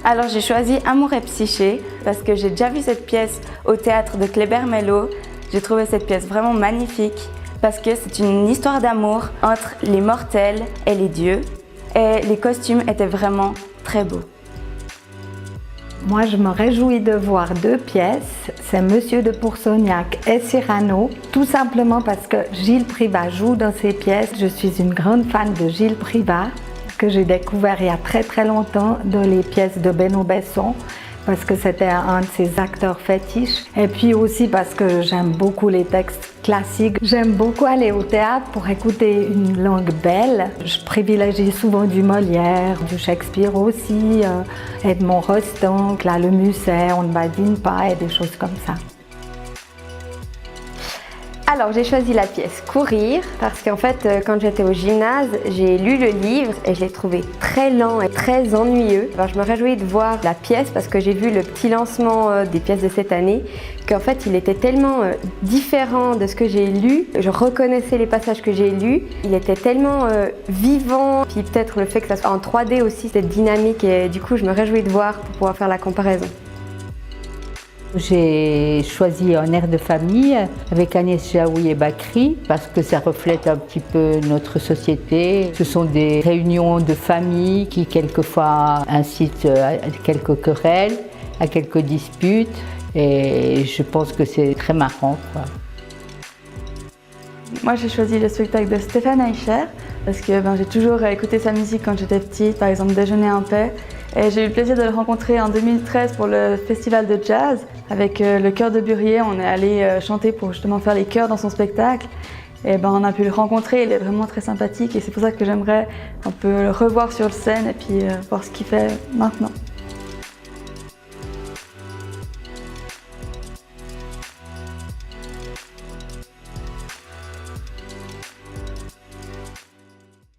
Alors j'ai choisi Amour et Psyché parce que j'ai déjà vu cette pièce au théâtre de Kléber-Mélot. J'ai trouvé cette pièce vraiment magnifique parce que c'est une histoire d'amour entre les mortels et les dieux. Et les costumes étaient vraiment très beaux. Moi, je me réjouis de voir deux pièces, c'est Monsieur de Pourceaugnac et Cyrano, tout simplement parce que Gilles Privat joue dans ces pièces. Je suis une grande fan de Gilles Privat, que j'ai découvert il y a très longtemps dans les pièces de Benoît Besson, parce que c'était un de ses acteurs fétiches. Et puis aussi parce que j'aime beaucoup les textes classiques. J'aime beaucoup aller au théâtre pour écouter une langue belle. Je privilégie souvent du Molière, du Shakespeare aussi, Edmond Rostand, là, le Musset, On ne badine pas et des choses comme ça. Alors j'ai choisi la pièce Courir parce qu'en fait quand j'étais au gymnase j'ai lu le livre et je l'ai trouvé très lent et très ennuyeux. Alors, je me réjouis de voir la pièce parce que j'ai vu le petit lancement des pièces de cette année qu'en fait il était tellement différent de ce que j'ai lu. Je reconnaissais les passages que j'ai lus, il était tellement vivant, puis peut-être le fait que ça soit en 3D aussi, cette dynamique, et du coup je me réjouis de voir pour pouvoir faire la comparaison. J'ai choisi Un air de famille avec Agnès Jaoui et Bakri parce que ça reflète un petit peu notre société. Ce sont des réunions de famille qui quelquefois incitent à quelques querelles, à quelques disputes, et je pense que c'est très marrant, quoi. Moi j'ai choisi le spectacle de Stéphane Eicher parce que j'ai toujours écouté sa musique quand j'étais petite, par exemple Déjeuner en paix. Et j'ai eu le plaisir de le rencontrer en 2013 pour le festival de jazz avec le chœur de Burier. On est allé chanter pour justement faire les chœurs dans son spectacle. Et on a pu le rencontrer, il est vraiment très sympathique et c'est pour ça que j'aimerais un peu le revoir sur scène et puis voir ce qu'il fait maintenant.